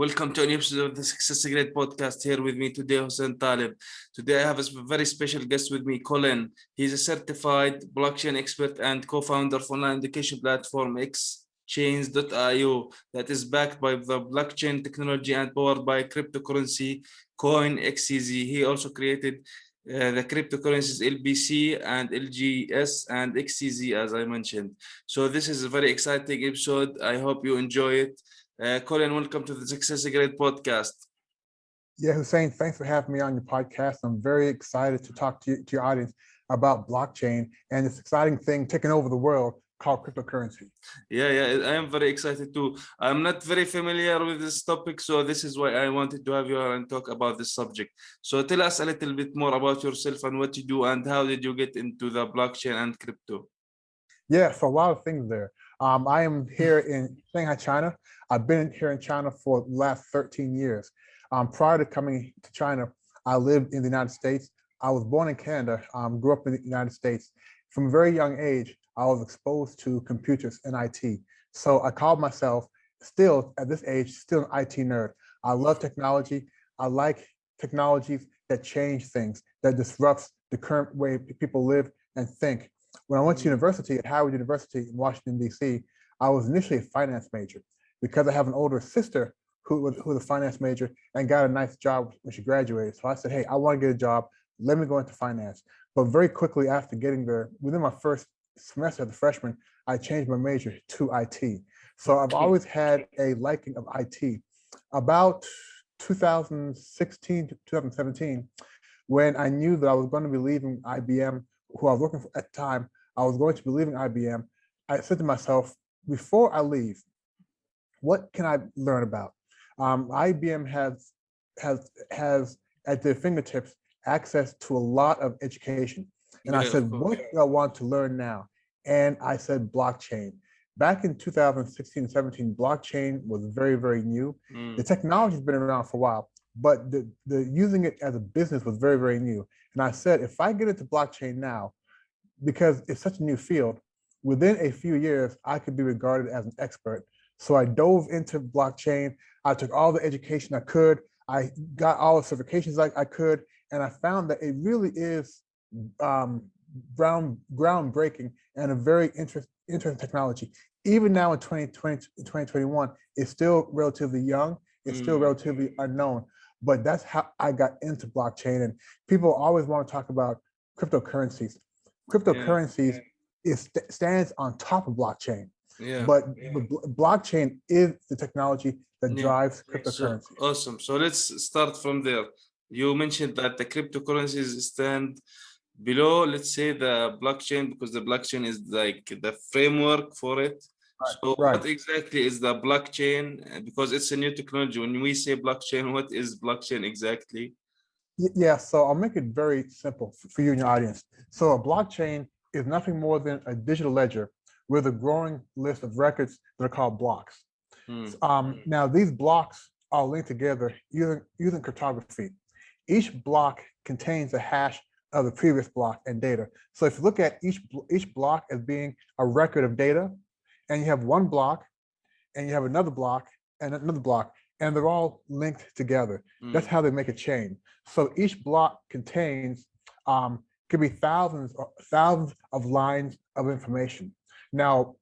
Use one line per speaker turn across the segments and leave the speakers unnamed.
Welcome to an episode of the Success Great podcast. Here with me today, Hussein Talib. Today, I have a very special guest with me, Colin. He's a certified blockchain expert and co-founder of online education platform Exchange.io that is backed by the blockchain technology and powered by cryptocurrency coin XCZ. He also created the cryptocurrencies LBC and LGS and XCZ, as I mentioned. So this is a very exciting episode. I hope you enjoy it. Colin, welcome to the Success Great podcast.
Yeah, Hussein, thanks for having me on your podcast. I'm very excited to talk to your audience about blockchain and this exciting thing taking over the world called cryptocurrency.
Yeah, I am very excited too. I'm not very familiar with this topic, so this is why I wanted to have you here and talk about this subject. So tell us a little bit more about yourself and what you do and how did you get into the blockchain and crypto?
Yeah, so a lot of things there. I am here in Shanghai, China. I've been here in China for the last 13 years. Prior to coming to China, I lived in the United States. I was born in Canada, grew up in the United States. From a very young age, I was exposed to computers and IT. So I called myself still, at this age, still an IT nerd. I love technology. I like technologies that change things, that disrupts the current way people live and think. When I went to university at Howard University in Washington, D.C., I was initially a finance major because I have an older sister who was a finance major and got a nice job when she graduated. So I said, hey, I want to get a job. Let me go into finance. But very quickly after getting there, within my first semester as a freshman, I changed my major to IT. So I've always had a liking of IT. About 2016 to 2017, when I knew that I was going to be leaving IBM, who I was working for at the time, I was going to be leaving IBM. I said to myself, before I leave, what can I learn about? IBM has at their fingertips access to a lot of education. And I said, what do I want to learn now? And I said, blockchain. Back in 2016 and 17, blockchain was very, very new. The technology has been around for a while, but the using it as a business was very, very new. And I said, if I get into blockchain now, because it's such a new field, within a few years, I could be regarded as an expert. So I dove into blockchain. I took all the education I could. I got all the certifications I could. And I found that it really is groundbreaking and a very interesting technology. Even now in 2020, 2021, it's still relatively young. It's still relatively unknown. But that's how I got into blockchain. And people always want to talk about cryptocurrencies. Cryptocurrencies stands on top of blockchain. But blockchain is the technology that drives cryptocurrency.
So, awesome. So let's start from there. You mentioned that the cryptocurrencies stand below, let's say, the blockchain, because the blockchain is like the framework for it. So what exactly is the blockchain? Because it's a new technology. When we say blockchain, what is blockchain exactly?
Yeah, so I'll make it very simple for you and your audience. So a blockchain is nothing more than a digital ledger with a growing list of records that are called blocks. Now, these blocks are linked together using cryptography. Each block contains a hash of the previous block and data. So if you look at each block as being a record of data, and you have one block, and you have another block, and another block, and they're all linked together. That's how they make a chain. So each block contains, could be thousands of lines of information. Now,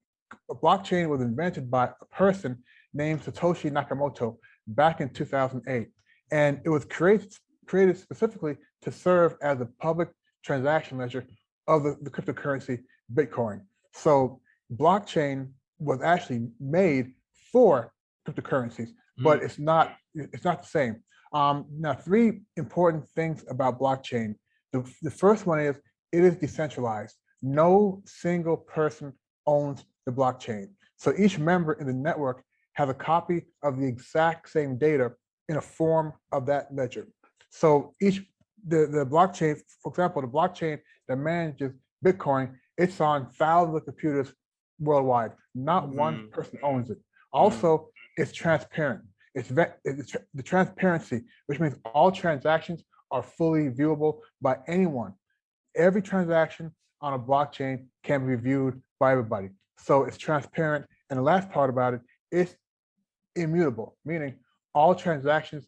a blockchain was invented by a person named Satoshi Nakamoto back in 2008. And it was created specifically to serve as a public transaction ledger of the cryptocurrency Bitcoin. So blockchain was actually made for cryptocurrencies, but it's not the same. Now, three important things about blockchain. The first one is it is decentralized. No single person owns the blockchain. So each member in the network has a copy of the exact same data in a form of that ledger. So the blockchain, for example, the blockchain that manages Bitcoin, it's on thousands of computers worldwide. Not one person owns it. Also, it's transparent. It's the transparency, which means all transactions are fully viewable by anyone. Every transaction on a blockchain can be viewed by everybody. So it's transparent. And the last part about it, it's immutable, meaning all transactions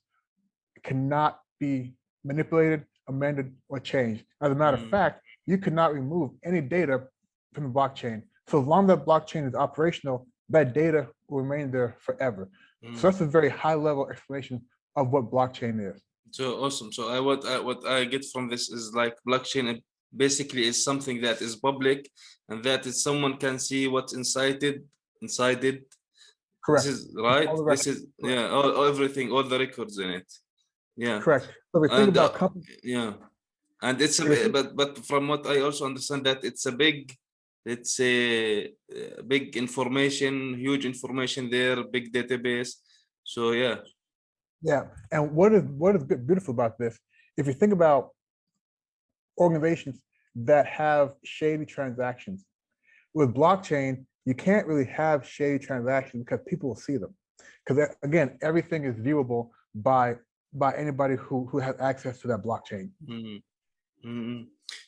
cannot be manipulated, amended, or changed. As a matter of fact, you cannot remove any data from the blockchain. So as long as that blockchain is operational, that data will remain there forever. So that's a very high level explanation of what blockchain is.
So awesome. So what I get from this is like blockchain basically is something that is public and that is someone can see what's inside it.
Correct.
This is right. This is everything, all the records in it. Yeah.
Correct. So we think about companies.
Yeah. And it's a but from what I also understand that it's a big information, huge information there, big database. So yeah.
Yeah. And what is beautiful about this, if you think about organizations that have shady transactions, with blockchain, you can't really have shady transactions because people will see them. Because again, everything is viewable by anybody who has access to that blockchain.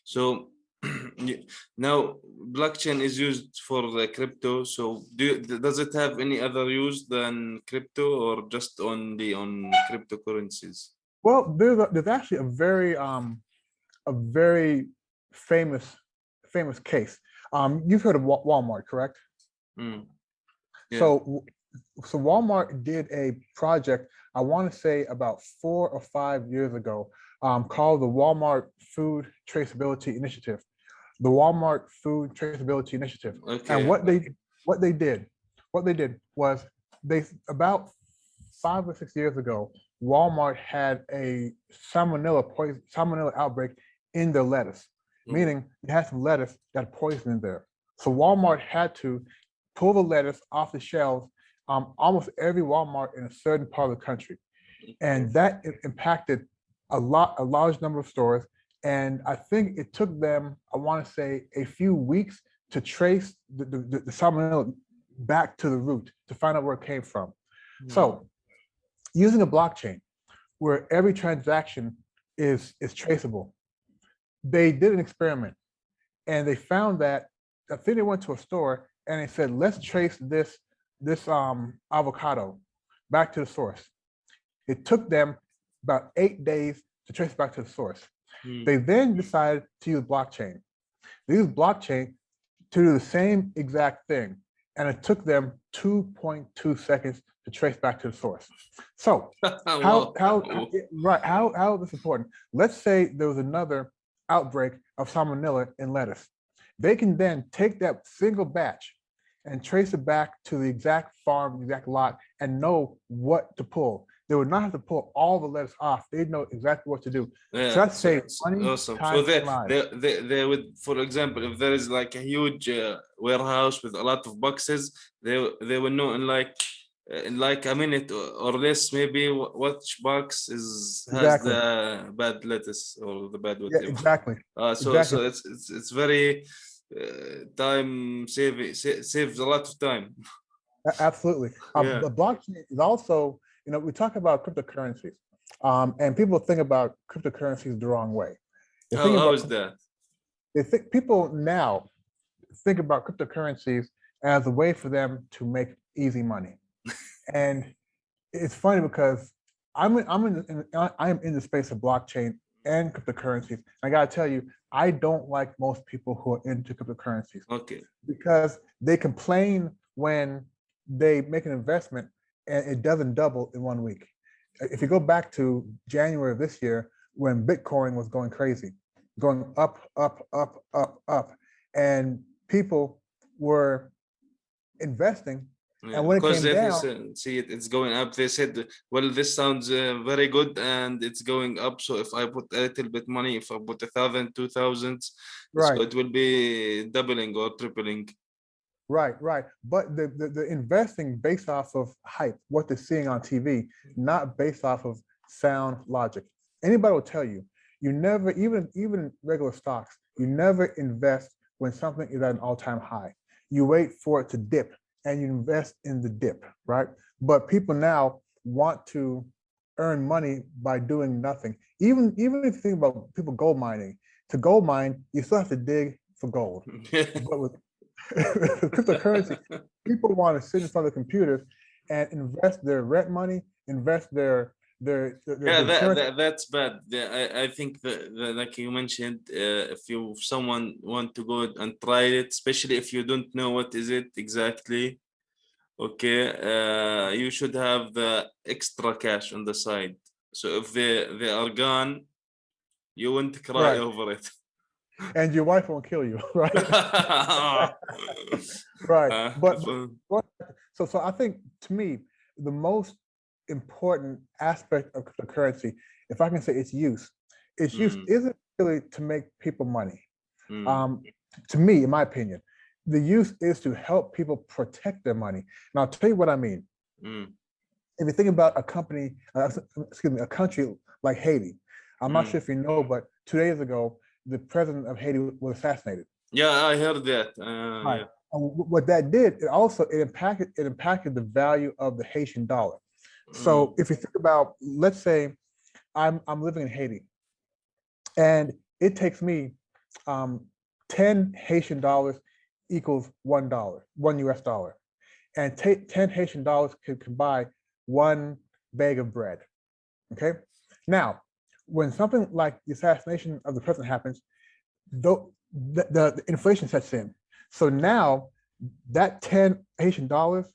So now blockchain is used for the crypto. So does it have any other use than crypto or just only on cryptocurrencies?
Well, there's actually a very famous case. You've heard of Walmart, correct?
Yeah.
So Walmart did a project, I want to say about 4 or 5 years ago, called the Walmart Food Traceability Initiative. The Walmart Food Traceability Initiative. Okay. And what they did was about 5 or 6 years ago, Walmart had a salmonella outbreak in their lettuce, meaning they had some lettuce that had poison in there. So Walmart had to pull the lettuce off the shelves, almost every Walmart in a certain part of the country. And that impacted a large number of stores. And I think it took them, I want to say, a few weeks to trace the salmonella back to the root to find out where it came from. So using a blockchain where every transaction is traceable, they did an experiment and they found that I think they went to a store and they said, let's trace this avocado back to the source. It took them about 8 days to trace back to the source. They then decided to use blockchain. They used blockchain to do the same exact thing. And it took them 2.2 seconds to trace back to the source. So how is this important? Let's say there was another outbreak of salmonella in lettuce. They can then take that single batch and trace it back to the exact farm, the exact lot, and know what to pull. They would not have to pull all the lettuce off. They'd know exactly what to do.
Yeah,
so that's money,
awesome.
time,
so they would, for example, if there is like a huge warehouse with a lot of boxes, they will know in like a minute or less, maybe which box has the bad lettuce or the bad whatever.
Yeah, exactly.
So it's very time saving, saves a lot of time.
Absolutely. The blockchain is also, we talk about cryptocurrencies, and people think about cryptocurrencies the wrong way.
How is that?
People now think about cryptocurrencies as a way for them to make easy money. And it's funny because I am in the space of blockchain and cryptocurrencies. I gotta tell you, I don't like most people who are into cryptocurrencies.
Okay.
Because they complain when they make an investment and it doesn't double in 1 week. If you go back to January of this year, when Bitcoin was going crazy, going up, up, up, up, up, and people were investing.
Yeah,
and when it came down,
see it's going up, they said, well, this sounds very good and it's going up. So if I put a little bit money, if I put 1,000, 2,000,
right,
so it will be doubling or tripling.
Right. But the investing based off of hype, what they're seeing on TV, not based off of sound logic. Anybody will tell you, you never, even in regular stocks, you never invest when something is at an all-time high. You wait for it to dip and you invest in the dip, right? But people now want to earn money by doing nothing. Even if you think about people gold mining, to gold mine, you still have to dig for gold. But with cryptocurrency, people want to sit in front of the computers and invest their rent money, invest
Yeah,
the insurance.
that's bad. I think that like you mentioned, if someone want to go and try it, especially if you don't know what is it exactly, okay, you should have the extra cash on the side. So if they are gone, you won't cry
Right.
over it.
And your wife won't kill you, right? Right.
Uh,
So I think, to me, the most important aspect of cryptocurrency, if I can say its use
mm,
isn't really to make people money.
mm,
Um, to me, in my opinion, the use is to help people protect their money. And I'll tell you what I mean.
mm,
If you think about a company, excuse me, a country like Haiti, I'm not
mm.
sure if you know, but 2 days ago, the president of Haiti was assassinated.
Yeah, I heard that.
Right.
Yeah.
And what that did, it impacted the value of the Haitian dollar. So
Mm,
if you think about, let's say I'm living in Haiti, and it takes me 10 Haitian dollars equals $1, $1 US, and 10 Haitian dollars can buy one bag of bread. Okay. Now, when something like the assassination of the president happens, the inflation sets in. So now that 10 Haitian dollars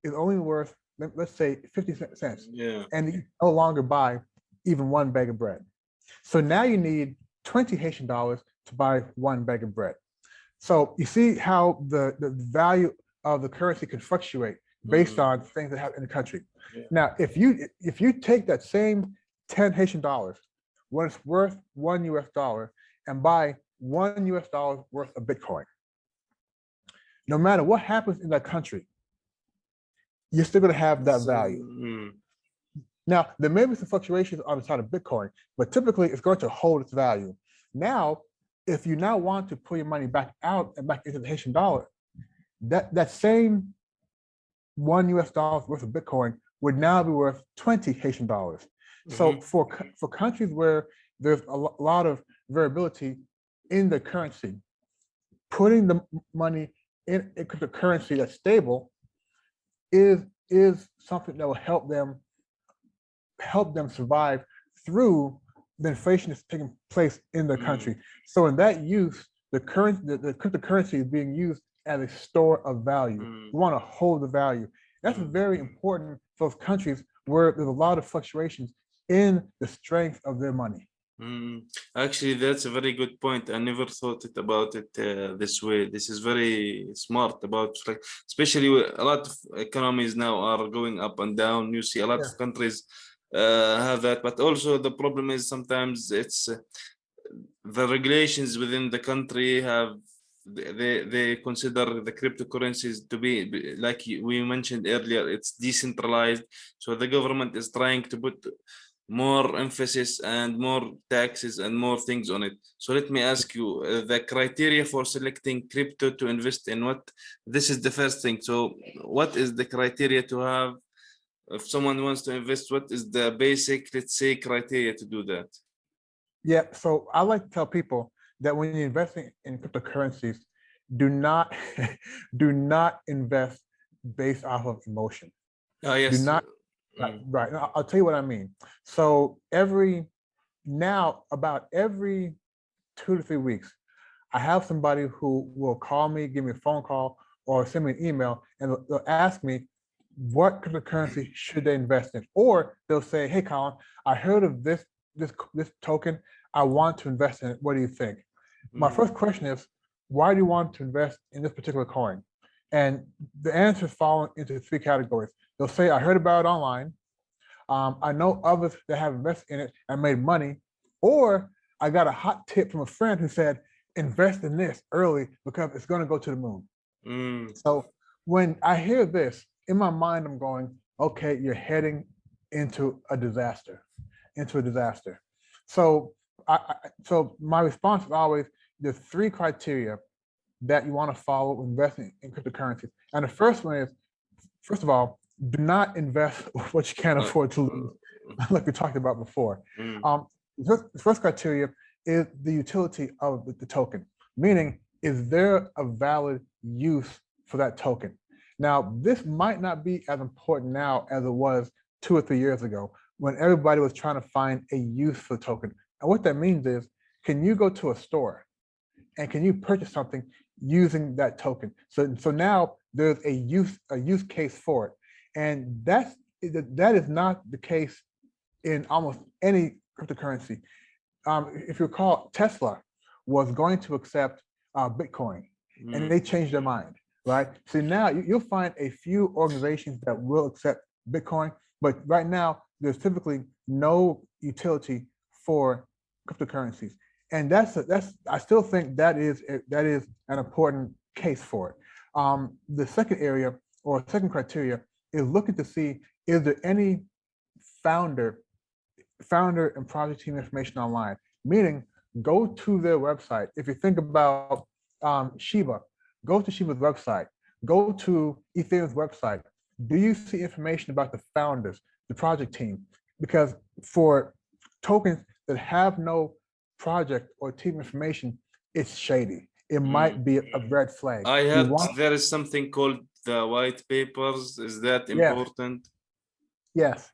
is only worth, let's say, 50 cents,
yeah.
and you no longer buy even one bag of bread. So now you need 20 Haitian dollars to buy one bag of bread. So you see how the value of the currency can fluctuate based on things that happen in the country.
Yeah.
Now, if you take that same 10 Haitian dollars, when it's worth $1 and buy $1 worth of Bitcoin, no matter what happens in that country, you're still going to have that value. Now, there may be some fluctuations on the side of Bitcoin, but typically it's going to hold its value. Now, if you now want to pull your money back out and back into the Haitian dollar, that same $1 worth of Bitcoin would now be worth 20 Haitian dollars. So for countries where there's a lot of variability in the currency, putting the money in a cryptocurrency that's stable is something that will help them survive through the inflation that's taking place in the country. So in that use, the cryptocurrency is being used as a store of value. We want to hold the value. That's very important for those countries where there's a lot of fluctuations in the strength of their money.
Actually, that's a very good point. I never thought about it this way. This is very smart about, especially a lot of economies now are going up and down. You see a lot of countries have that, but also the problem is sometimes it's the regulations within the country have they consider the cryptocurrencies to be like we mentioned earlier, it's decentralized, so the government is trying to put more emphasis and more taxes and more things on it. So let me ask you the criteria for selecting crypto to invest in. What this is the first thing, so what is the criteria to have if someone wants to invest? What is the basic, let's say, criteria to do that?
Yeah, so I like to tell people that when you're investing in cryptocurrencies, do not do not invest based off of emotion.
Oh
Do
yes.
not right. I'll tell you what I mean. So about every 2 to 3 weeks, I have somebody who will call me, give me a phone call, or send me an email, and they'll ask me what cryptocurrency should they invest in, or they'll say, "Hey, Colin, I heard of this token. I want to invest in it. What do you think?" My first question is, why do you want to invest in this particular coin? And the answers fall into 3 categories. They'll say, "I heard about it online. I know others that have invested in it and made money," or "I got a hot tip from a friend who said, invest in this early because it's going to go to the moon." So when I hear this, in my mind, I'm going, okay, you're heading into a disaster, So so my response is always, there's 3 criteria that you want to follow when investing in cryptocurrencies. And the first one is, first of all, do not invest what you can't afford to lose, like we talked about before. The first criteria is the utility of the token, meaning, is there a valid use for that token? Now, this might not be as important now as it was 2 or 3 years ago when everybody was trying to find a use for the token. And what that means is, can you go to a store and can you purchase something using that token? So now there's a use case for it. And that is not the case in almost any cryptocurrency. If you recall, Tesla was going to accept Bitcoin, and they changed their mind, right? So now you'll find a few organizations that will accept Bitcoin, but right now there's typically no utility for cryptocurrencies, and I still think that is an important case for it. The second area or second criteria is looking to see, is there any founder and project team information online, meaning go to their website. If you think about Shiba, go to Shiba's website, go to Ethereum's website. Do you see information about the founders, the project team? Because for tokens that have no project or team information, it's shady. It might be a red flag.
I heard there is something called the white papers. Is that important?
Yes.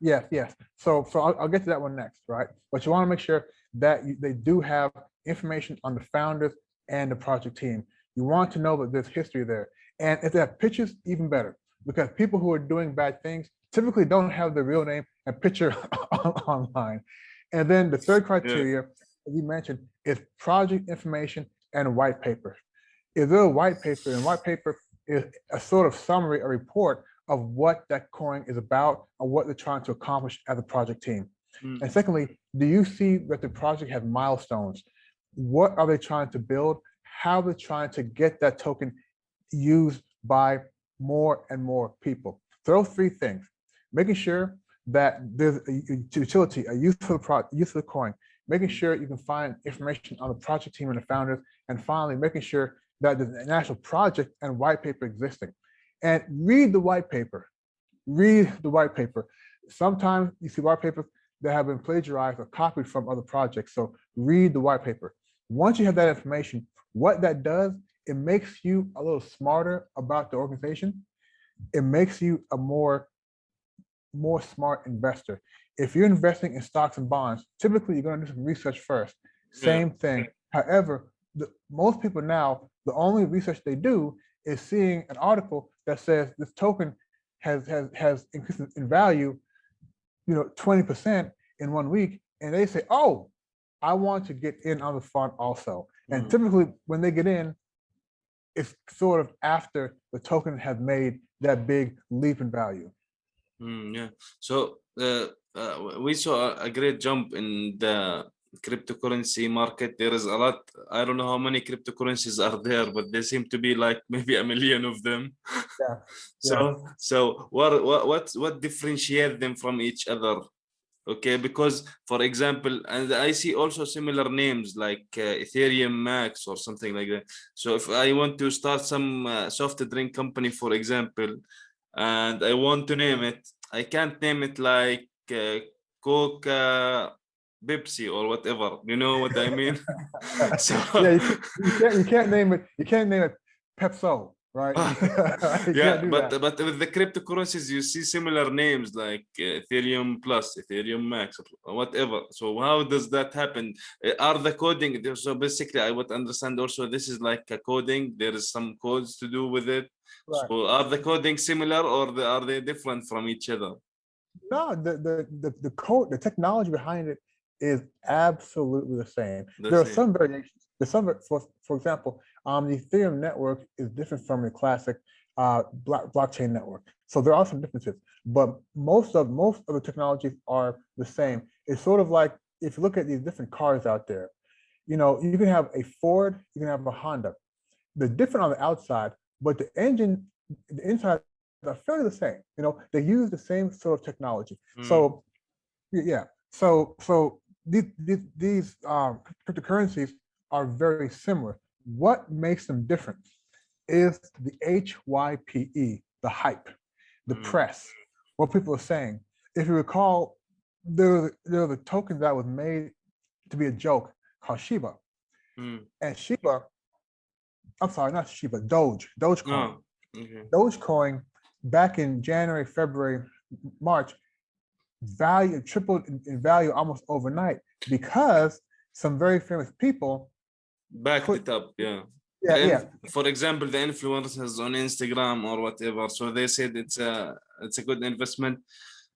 So I'll get to that one next, right? But you want to make sure that they do have information on the founders and the project team. You want to know that there's history there. And if they have pictures, even better, because people who are doing bad things typically don't have the real name and picture online. And then the third criteria, as you mentioned, is project information and white paper. Is there a white paper? And white paper is a sort of summary, a report of what that coin is about and what they're trying to accomplish as a project team. And secondly, do you see that the project has milestones? What are they trying to build? How they're trying to get that token used by more and more people. So those three things: making sure that there's a utility, a use for the coin, making sure you can find information on the project team and the founders, and finally making sure that there's an actual project and white paper existing. And read the white paper. Read the white paper. Sometimes you see white papers that have been plagiarized or copied from other projects. So read the white paper. Once you have that information, what that does, it makes you a little smarter about the organization. It makes you a more smart investor. If you're investing in stocks and bonds, typically you're going to do some research first. Same thing. However, most people now, the only research they do is seeing an article that says this token has increased in value, 20% in 1 week, and they say, "Oh, I want to get in on the fund also." And typically, when they get in, it's sort of after the token has made that big leap in value.
Yeah. So we saw a great jump in the cryptocurrency market. There is a lot. I don't know how many cryptocurrencies are there, but there seem to be like maybe 1 million of them. So what differentiate them from each other? Okay, because for example, and I see also similar names like Ethereum Max or something like that. So if I want to start some soft drink company, for example, and I want to name it, I can't name it like Coca, Pepsi or whatever. You know what I mean? So
you can't name it. You can't name it Pepso, right?
but with the cryptocurrencies, you see similar names like Ethereum Plus, Ethereum Max, whatever. So how does that happen? Are the coding? So basically, I would understand also this is like a coding. There is some codes to do with it. Right. So are the coding similar or are they different from each other?
No, the code, the technology behind it is absolutely the same. There are some variations. There's some, for example, the Ethereum network is different from the classic blockchain network. So there are some differences, but most of the technologies are the same. It's sort of like if you look at these different cars out there, you can have a Ford, you can have a Honda. They're different on the outside, but the engine, the inside are fairly the same. They use the same sort of technology. So yeah, so these cryptocurrencies are very similar. What makes them different is the HYPE, the hype, the press, what people are saying. If you recall, there was a token that was made to be a joke called Shiba. And Shiba, I'm sorry, not Shiba, Dogecoin. Dogecoin back in January, February, March, value tripled in value almost overnight because some very famous people
Backed
put,
it up, yeah.
yeah.
For example, the influencers on Instagram or whatever, so they said it's a good investment.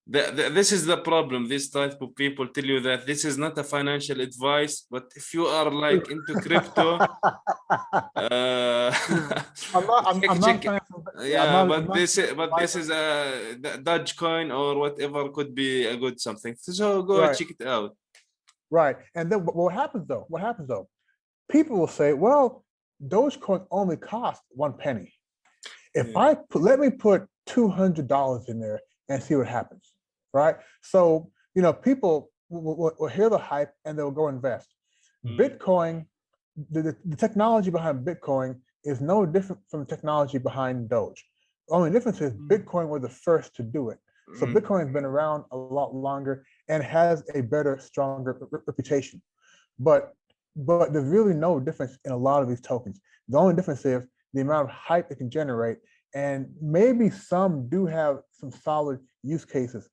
This is the problem. This type of people tell you that this is not a financial advice, but if you are like into crypto,
I'm not
check.
saying, yeah,
Yeah,
I'm
but
not
this is a Dogecoin or whatever could be a good something. So go
right,
check it out.
right. And then what happens though? What happens though? People will say, well, Dogecoin only cost 1 penny. If
Yeah.
let me put $200 in there and see what happens, right? So, people will hear the hype and they'll go invest. Bitcoin, the technology behind Bitcoin is no different from the technology behind Doge. The only difference is Bitcoin was the first to do it. So Bitcoin has been around a lot longer and has a better, stronger reputation. But there's really no difference in a lot of these tokens. The only difference is the amount of hype it can generate, and maybe some do have some solid use cases.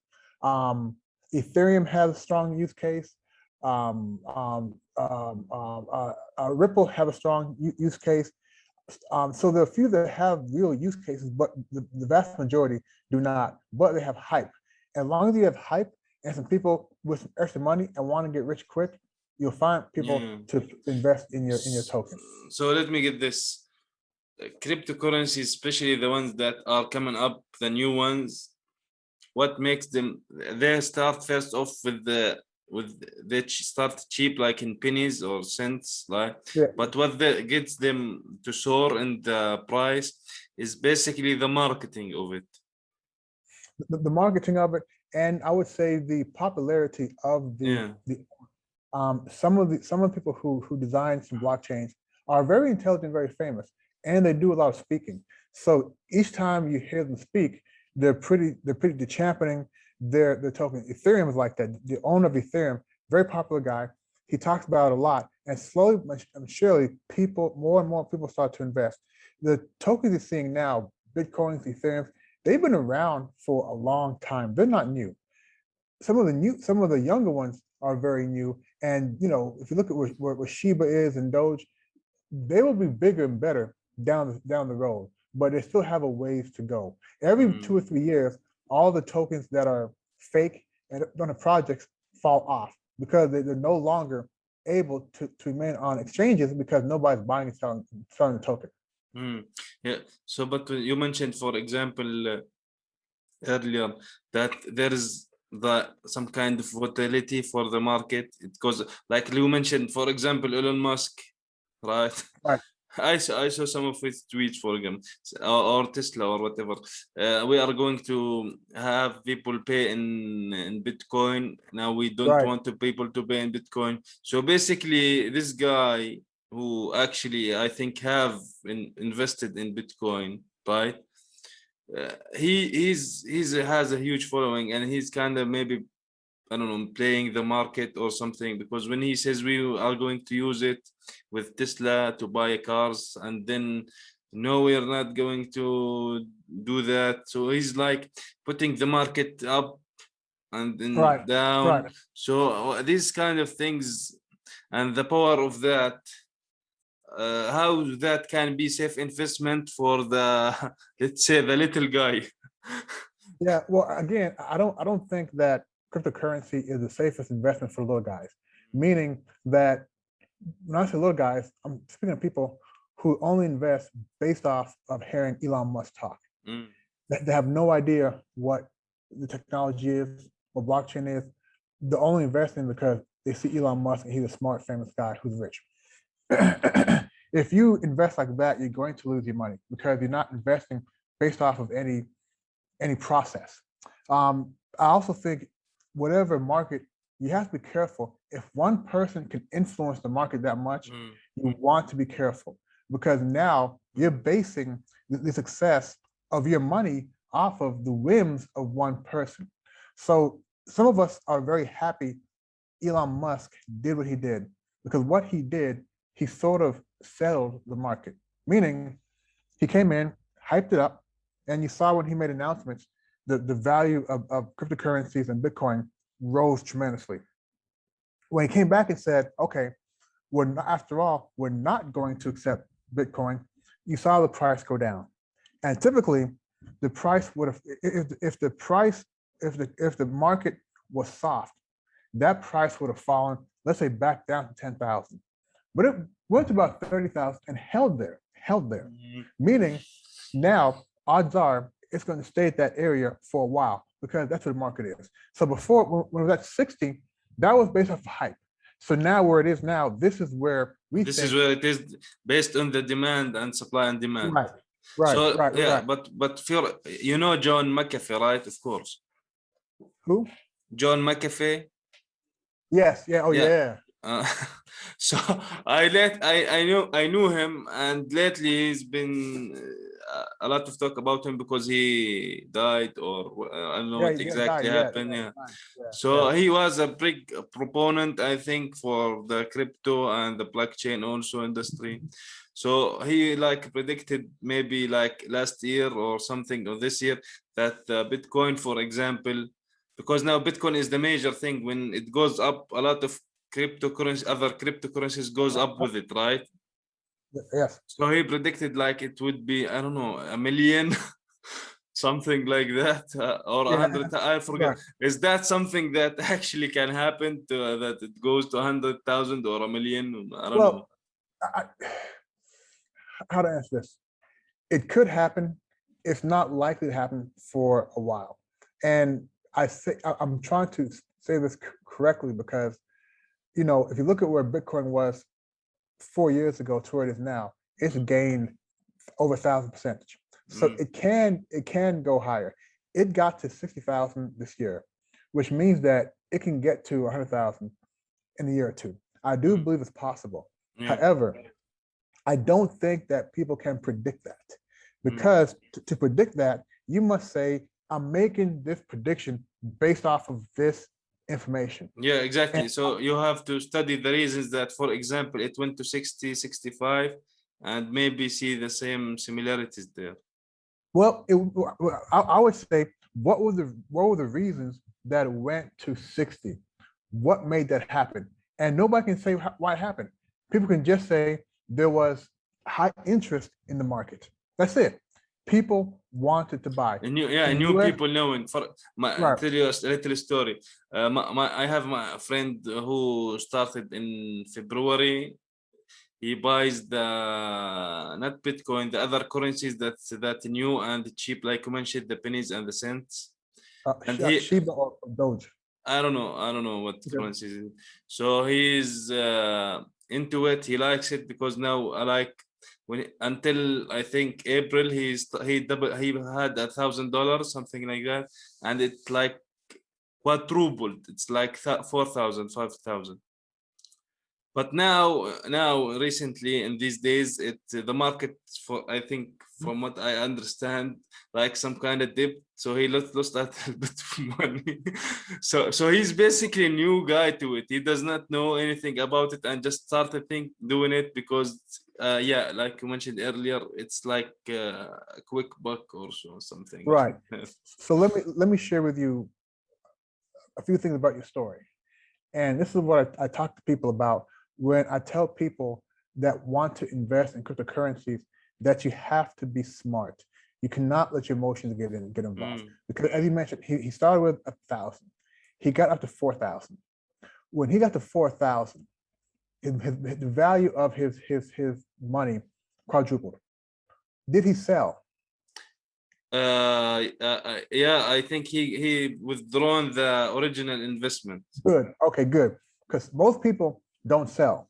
Ethereum has a strong use case. Ripple have a strong use case. So there are a few that have real use cases, but the vast majority do not. But they have hype. As long as you have hype and some people with some extra money and want to get rich quick, you'll find people to invest in your token.
So let me get this. Cryptocurrencies, especially the ones that are coming up, the new ones, what makes them, they start first off they start cheap, like in pennies or cents, like, but what gets them to soar in the price is basically the marketing of it.
The marketing of it, and I would say the popularity of some of the people who design some blockchains are very intelligent, very famous, and they do a lot of speaking. So each time you hear them speak, they're championing their token. Ethereum is like that. The owner of Ethereum, very popular guy. He talks about it a lot, and slowly and surely, more and more people start to invest. The tokens you're seeing now, Bitcoins, Ethereum, they've been around for a long time. They're not new. Some of the younger ones are very new. And if you look at where Shiba is and Doge, they will be bigger and better down the road, but they still have a ways to go. Every 2 or 3 years, all the tokens that are fake and on the projects fall off because they're no longer able to remain on exchanges because nobody's buying and selling the token.
Yeah. So, but you mentioned, for example, earlier that there is some kind of volatility for the market. It goes, like you mentioned, for example, Elon Musk, right?
Right.
I saw some of his tweets for him, or Tesla or whatever. We are going to have people pay in Bitcoin. Now we don't want people to pay in Bitcoin. So basically, this guy who actually I think have invested in Bitcoin, right? He has a huge following, and he's kind of maybe, I don't know, playing the market or something, because when he says we are going to use it with Tesla to buy cars, and then no, we're not going to do that. So he's like putting the market up and then down.
Right.
So these kind of things and the power of that, how that can be safe investment for the let's say the little guy.
Yeah, well, again, I don't think that cryptocurrency is the safest investment for little guys. Meaning that when I say little guys, I'm speaking of people who only invest based off of hearing Elon Musk talk. They have no idea what the technology is, what blockchain is. They're only investing because they see Elon Musk and he's a smart, famous guy who's rich. If you invest like that, you're going to lose your money because you're not investing based off of any process. I also think whatever market, you have to be careful. If one person can influence the market that much, you want to be careful because now you're basing the success of your money off of the whims of one person. So some of us are very happy Elon Musk did what he did because what he did, he sort of settled the market, meaning he came in, hyped it up, And you saw when he made announcements, the value of cryptocurrencies and Bitcoin rose tremendously. When he came back and said, okay, after all, we're not going to accept Bitcoin, you saw the price go down. And typically, the price would have, if the market was soft, that price would have fallen, let's say, back down to 10,000. But it went to about 30,000 and held there. Meaning now odds are it's going to stay at that area for a while because that's what the market is. So before, when it was at 60, that was based off hype. So now where it is now, this is where
this is where it is based on the demand and supply and demand. Right. But for, you know John McAfee, right? Of course.
Who?
John McAfee.
Yes. Yeah. Oh yeah.
So I knew him, and lately he's been a lot of talk about him because he died, or I don't know what exactly happened. So he was a big proponent, I think, for the crypto and the blockchain also industry. So he like predicted maybe like last year or something, or this year, that Bitcoin, for example, because now Bitcoin is the major thing. When it goes up, a lot of other cryptocurrencies goes up with it, right?
Yes.
So he predicted like it would be, I don't know, 1 million, something like that, or 100. I forget. Right. Is that something that actually can happen, that it goes to 100,000 or 1 million? I don't know.
How to answer this? It could happen. It's not likely to happen for a while. And I'm trying to say this correctly because, you know, if you look at where Bitcoin was 4 years ago to where it is now, it's gained over 1,000%. So it can go higher. It got to 60,000 this year, which means that it can get to 100,000 in a year or two. I do believe it's possible. However, I don't think that people can predict that, because to predict that, you must say, I'm making this prediction based off of this information.
Yeah, exactly. So you have to study the reasons that, for example, it went to 60, 65, and maybe see the same similarities there.
Well, I would say, what were the reasons that it went to 60? What made that happen? And nobody can say why it happened. People can just say there was high interest in the market. That's it. People wanted to buy.
And new people knowing. I'll tell you a little story. I have my friend who started in February. He buys not Bitcoin, the other currencies that new and cheap, like you mentioned, the pennies and the cents.
And Shiba or Doge.
I don't know what currency is it. So he's into it. He likes it because now until I think April he had $1,000, something like that, and it's like quadrupled. It's like 4,000, 5,000. But now recently in these days, the market, for I think from what I understand, like some kind of dip. So he lost a little bit of money. So he's basically a new guy to it. He does not know anything about it and just started doing it because like you mentioned earlier, it's like a quick buck or something.
Right. So let me share with you a few things about your story. And this is what I talk to people about when I tell people that want to invest in cryptocurrencies, that you have to be smart. You cannot let your emotions get involved. Because as you mentioned, he started with 1,000. He got up to 4,000. When he got to 4,000, the value of his money quadrupled. Did he sell?
I think he withdrawn the original investment.
Good. Okay, good. Because most people don't sell.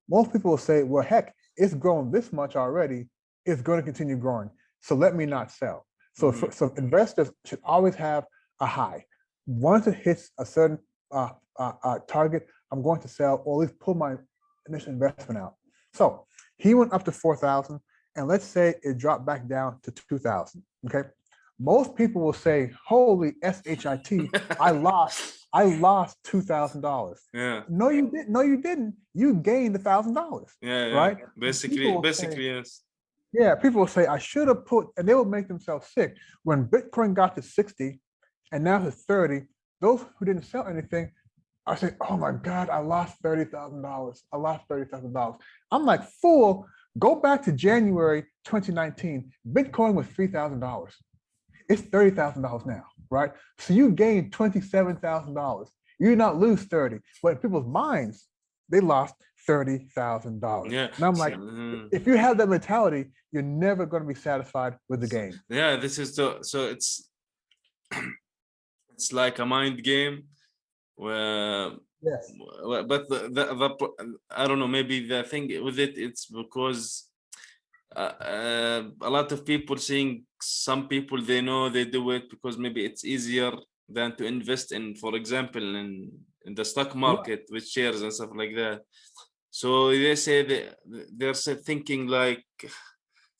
Most people will say, well, heck, it's grown this much already. It's going to continue growing. So let me not sell. So, so investors should always have a high. Once it hits a certain target, I'm going to sell, or at least pull my initial investment out. So he went up to 4,000, and let's say it dropped back down to 2,000. Okay. Most people will say, holy shit, I lost $2,000.
Yeah.
No, you didn't. You gained $1,000.
Yeah.
Right.
Basically, yes.
Yeah, people will say I should have put, and they will make themselves sick. When Bitcoin got to 60 and now it's 30, those who didn't sell anything are saying, oh my God, I lost $30,000. I lost $30,000. I'm like, fool, go back to January 2019. Bitcoin was $3,000. It's $30,000 now, right? So you gained $27,000. You did not lose 30, but in people's minds, they lost $30,000.
Yeah.
And I'm like, if you have that mentality, you're never going to be satisfied with the game.
Yeah, this is so it's like a mind game where,
Yes.
but I don't know, maybe the thing with it's because a lot of people seeing, some people they know they do it because maybe it's easier than to invest in, for example, in the stock market with shares and stuff like that. So they say they're thinking like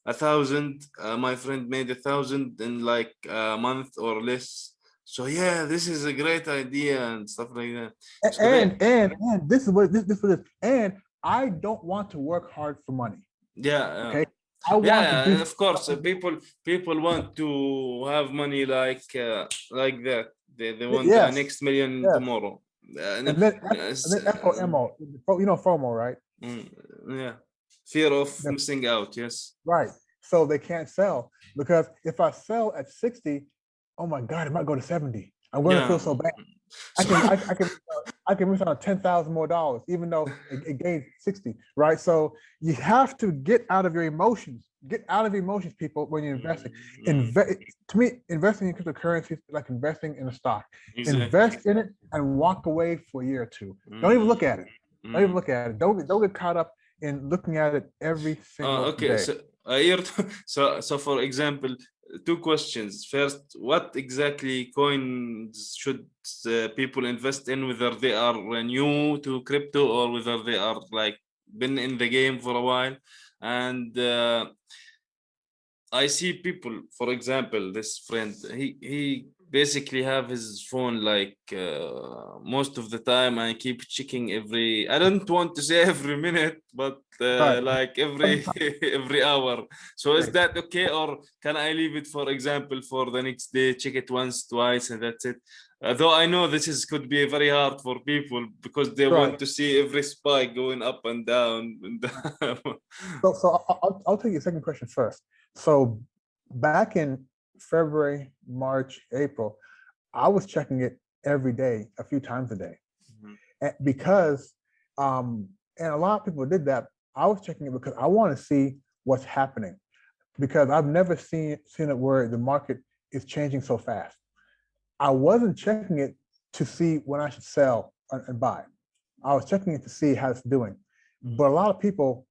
1,000. My friend made 1,000 in like a month or less. So yeah, this is a great idea and stuff like that. So
and this is what this is. And I don't want to work hard for money.
Yeah.
Okay. I want
Yeah,
to do,
of course. People want to have money like that. They want the next million tomorrow.
And then FOMO, you know FOMO, right?
Yeah, fear of missing out. Yes.
Right. So they can't sell because if I sell at 60, oh my God, it might go to 70. I'm going to feel so bad. I can miss out $10,000 more dollars, even though it gained 60, right? So you have to get out of your emotions. Get out of emotions, people, when you're investing. To me, investing in cryptocurrency is like investing in a stock. Exactly. Invest in it and walk away for a year or two. Don't even look at it. Don't even look at it. Don't get caught up in looking at it every single day.
So for example, two questions. First, what exactly coins should people invest in, whether they are new to crypto or whether they are like been in the game for a while? And I see people, for example, this friend, he basically have his phone like most of the time. I keep checking I don't want to say every minute, but like every hour. So is that okay, or can I leave it, for example, for the next day, check it once, twice, and that's it? Though I know this could be very hard for people because they want to see every spike going up and down.
So I'll take your second question first. So back in February, March, April, I was checking it every day, a few times a day, because and a lot of people did that. I was checking it because I want to see what's happening, because I've never seen it where the market is changing so fast. I wasn't checking it to see when I should sell and buy. I was checking it to see how it's doing. But a lot of people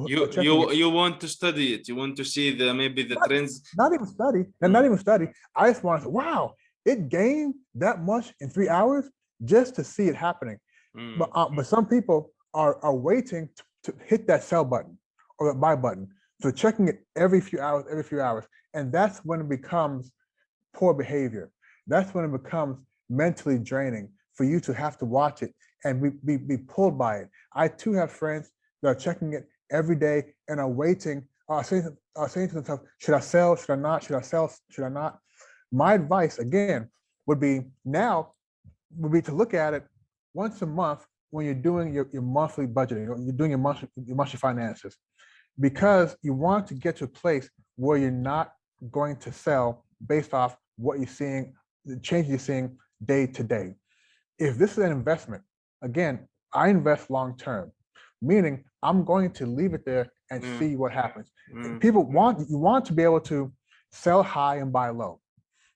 you want to study it. You want to see maybe the trends.
Not even study. Not even study. I just want to say, wow, it gained that much in 3 hours just to see it happening. But some people are waiting to hit that sell button or that buy button. So checking it every few hours. And that's when it becomes poor behavior. That's when it becomes mentally draining for you to have to watch it and be pulled by it. I too have friends that are checking it every day and are waiting, saying to themselves, should I sell? Should I not? Should I sell? Should I not? My advice, again, would be to look at it once a month when you're doing your monthly budgeting, you're doing your monthly finances, because you want to get to a place where you're not going to sell based off what you're seeing, the changes you're seeing day to day. If this is an investment, again, I invest long term, meaning I'm going to leave it there and see what happens. You want to be able to sell high and buy low.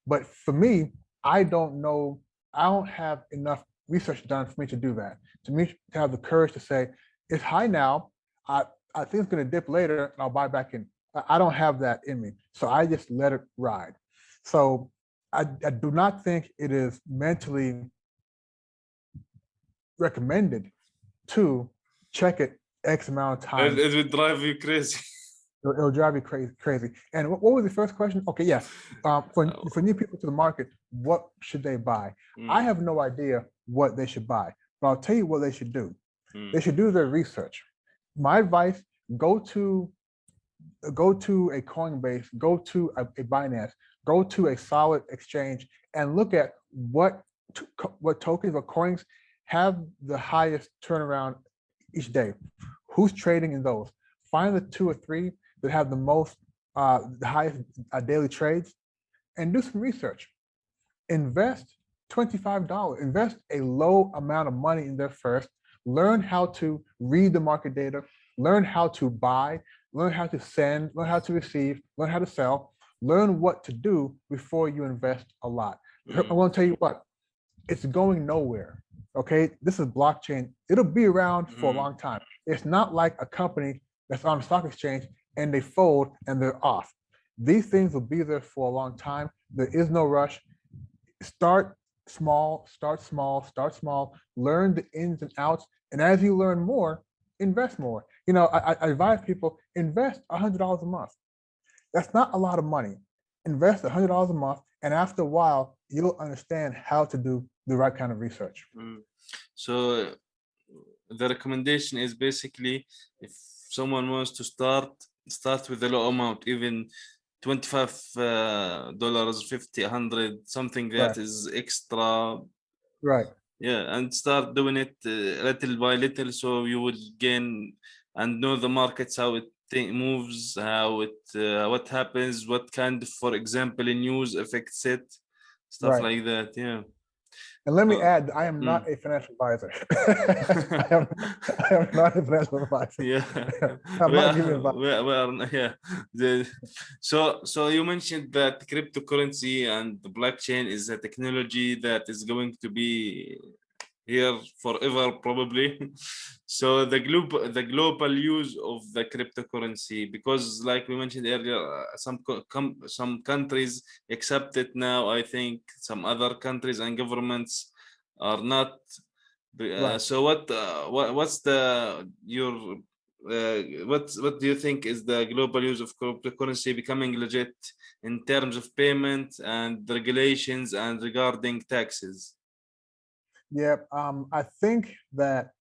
But for me, I don't have enough research done for me to do that. To have the courage to say, it's high now, I think it's going to dip later and I'll buy back in. I don't have that in me. So I just let it ride. So I do not think it is mentally recommended to check it X amount of time.
It would drive you crazy.
It'll drive you crazy. And what was the first question? Okay, yeah. For new people to the market, what should they buy? I have no idea what they should buy, but I'll tell you what they should do. They should do their research. My advice, go to go to a Coinbase, go to a Binance, go to a solid exchange, and look at what tokens or coins have the highest turnaround each day. Who's trading in those? Find the 2 or 3 that have the highest daily trades, and do some research. Invest $25. Invest a low amount of money in there first. Learn how to read the market data. Learn how to buy. Learn how to send. Learn how to receive. Learn how to sell. Learn what to do before you invest a lot. I want to tell you what, it's going nowhere. Okay, this is blockchain. It'll be around for a long time. It's not like a company that's on the stock exchange and they fold and they're off. These things will be there for a long time. There is no rush. Start small, start small, start small, learn the ins and outs. And as you learn more, invest more. You know, I advise people, invest $100 a month. That's not a lot of money. Invest $100 a month. And after a while, you'll understand how to do the right kind of research.
So the recommendation is basically, if someone wants to start with a low amount, even $25, 50, 100, something that is extra.
Right.
Yeah, and start doing it little by little, so you would gain and know the markets, how it moves, how it what happens, what kind of, for example, news affects it, stuff like that. Yeah.
And let me add, I am not a financial advisor. I am not a financial advisor.
Yeah.
I'm not giving advice.
Yeah. So you mentioned that cryptocurrency and the blockchain is a technology that is going to be here forever, probably. So the global use of the cryptocurrency, because like we mentioned earlier, some countries accept it now. I think some other countries and governments are not. So what's what do you think is the global use of cryptocurrency becoming legit in terms of payment and regulations and regarding taxes?
Yeah, I think that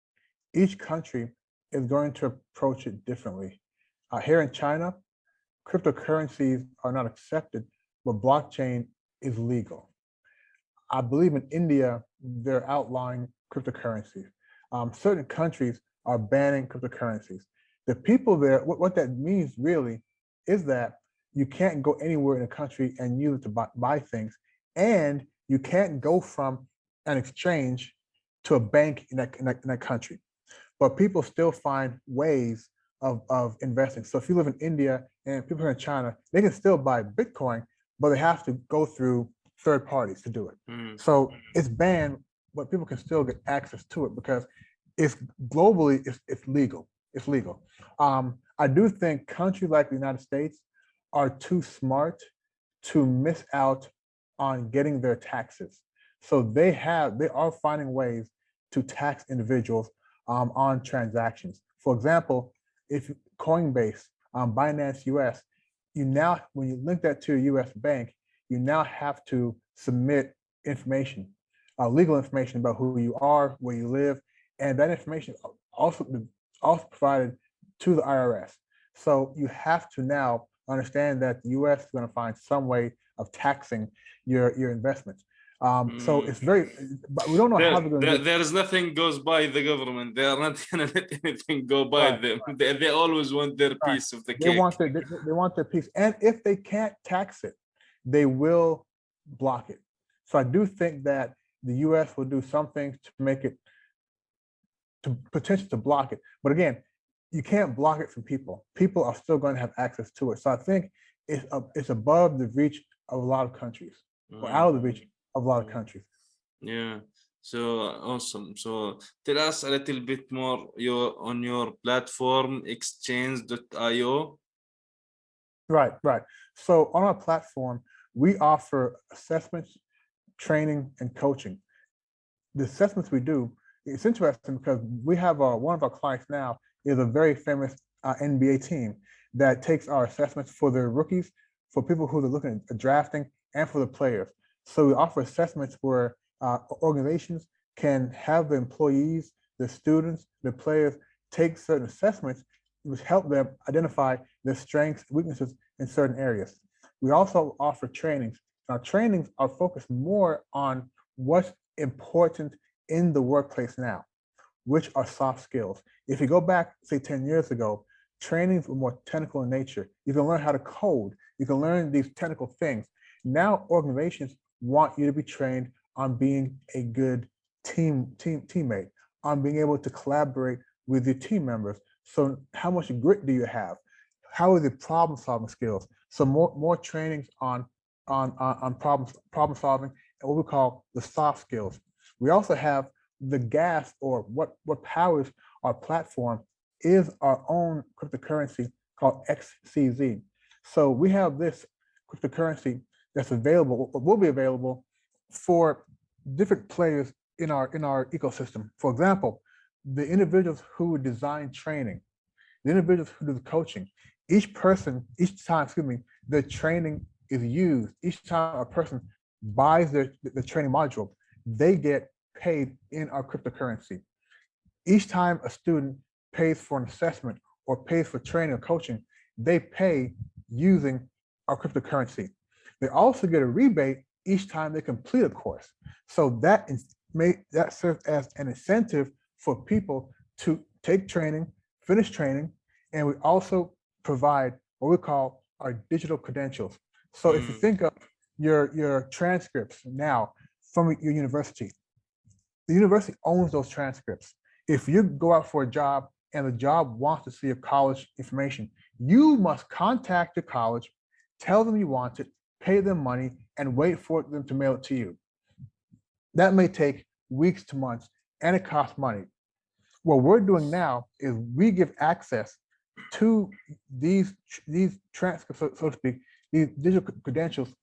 each country is going to approach it differently. Here in China, cryptocurrencies are not accepted, but blockchain is legal. I believe in India, they're outlawing cryptocurrencies. Certain countries are banning cryptocurrencies. The people there, what that means really is that you can't go anywhere in a country and use it to buy things, and you can't go from an exchange to a bank in that country. But people still find ways of investing. So if you live in India and people are in China, they can still buy Bitcoin, but they have to go through third parties to do it. So it's banned, but people can still get access to it because it's globally, it's legal. It's legal. I do think countries like the United States are too smart to miss out on getting their taxes. So they are finding ways to tax individuals on transactions. For example, if Coinbase, Binance US, when you link that to a US bank, you now have to submit information, legal information about who you are, where you live, and that information also provided to the IRS. So you have to now understand that the US is going to find some way of taxing your investments. So it's but we don't know how they're going to do it.
There is nothing goes by the government. They are not going to let anything go by them. They always want their piece of the cake.
They want their piece. And if they can't tax it, they will block it. So I do think that the US will do some things to make it, to potentially to block it. But again, you can't block it from people. People are still going to have access to it. So I think it's above the reach of a lot of countries, or out of the reach of a lot of countries.
Yeah. So awesome. So tell us a little bit more on your platform, exchange.io.
Right. So on our platform, we offer assessments, training, and coaching. The assessments we do, it's interesting because we have one of our clients now is a very famous NBA team that takes our assessments for their rookies, for people who are looking at drafting, and for the players. So we offer assessments where organizations can have the employees, the students, the players take certain assessments which help them identify their strengths, weaknesses in certain areas. We also offer trainings. Our trainings are focused more on what's important in the workplace now, which are soft skills. If you go back, say 10 years ago, trainings were more technical in nature. You can learn how to code. You can learn these technical things. Now organizations want you to be trained on being a good teammate, on being able to collaborate with your team members. So how much grit do you have? How are the problem solving skills? So more trainings on problem solving and what we call the soft skills. We also have the gas, or what powers our platform is our own cryptocurrency called XCZ. So we have this cryptocurrency that's available, or will be available for different players in our ecosystem. For example, the individuals who design training, the individuals who do the coaching, each time, their training is used, each time a person buys the training module, they get paid in our cryptocurrency. Each time a student pays for an assessment or pays for training or coaching, they pay using our cryptocurrency. They also get a rebate each time they complete a course. So that serves as an incentive for people to take training, finish training, and we also provide what we call our digital credentials. So if you think of your transcripts now from your university, the university owns those transcripts. If you go out for a job and the job wants to see your college information, you must contact your college, tell them you want it, pay them money, and wait for them to mail it to you. That may take weeks to months, and it costs money. What we're doing now is we give access to these transcripts, so to speak, these digital credentials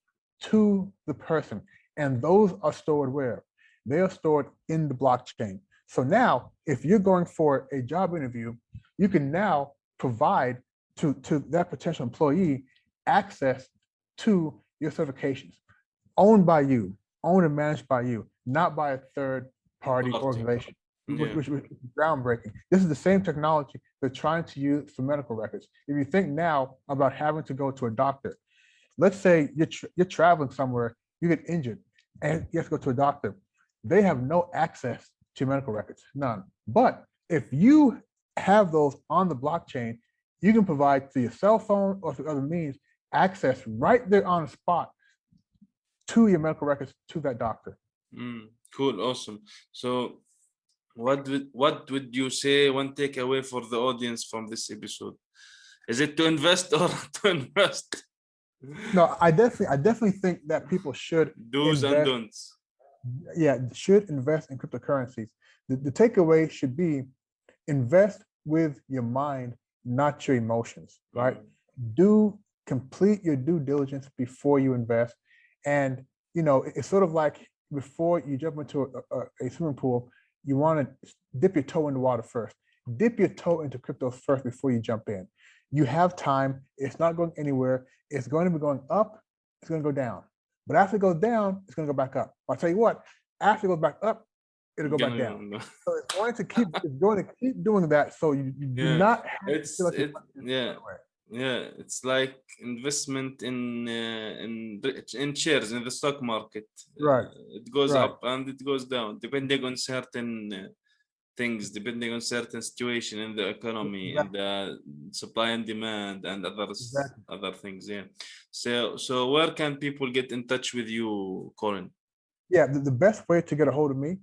to the person. And those are stored where? They are stored in the blockchain. So now, if you're going for a job interview, you can now provide to that potential employee access to your certifications, owned by you, owned and managed by you, not by a third-party organization, which is groundbreaking. This is the same technology they're trying to use for medical records. If you think now about having to go to a doctor, let's say you're traveling somewhere, you get injured, and you have to go to a doctor. They have no access to medical records, none. But if you have those on the blockchain, you can provide through your cell phone or through other means access right there on the spot to your medical records, to that doctor.
Cool, awesome. So what would you say one takeaway for the audience from this episode? Is it to invest or to invest?
No, I definitely think that people should
do's and don'ts.
Yeah, should invest in cryptocurrencies. The takeaway should be invest with your mind, not your emotions, right? Complete your due diligence before you invest. And, it's sort of like before you jump into a swimming pool, you want to dip your toe in the water first. Dip your toe into cryptos first before you jump in. You have time. It's not going anywhere. It's going to be going up. It's going to go down. But after it goes down, it's going to go back up. I'll tell you what, after it goes back up, it'll go back down. So it's going to keep doing that. So you do not have to feel like
it's like investment in shares in the stock market.
Right.
It goes up and it goes down depending on certain things, depending on certain situation in the economy and the supply and demand and other things. Yeah. So where can people get in touch with you, Colin?
Yeah, the best way to get a hold of me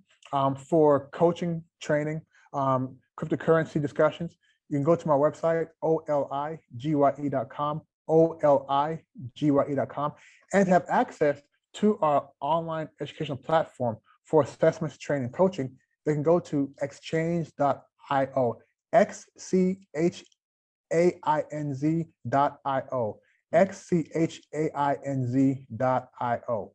for coaching, training, cryptocurrency discussions, you can go to my website, oligye.com, oligye.com, and have access to our online educational platform for assessments, training, coaching. They can go to exchange.io, xchainz.io, xchainz.io.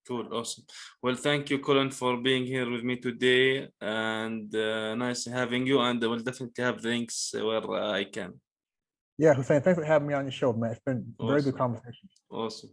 Cool, awesome. Well, thank you, Colin, for being here with me today, and nice having you. And I will definitely have links where I can.
Yeah, Hussein, thanks for having me on your show, man. It's been a very good conversation.
Awesome.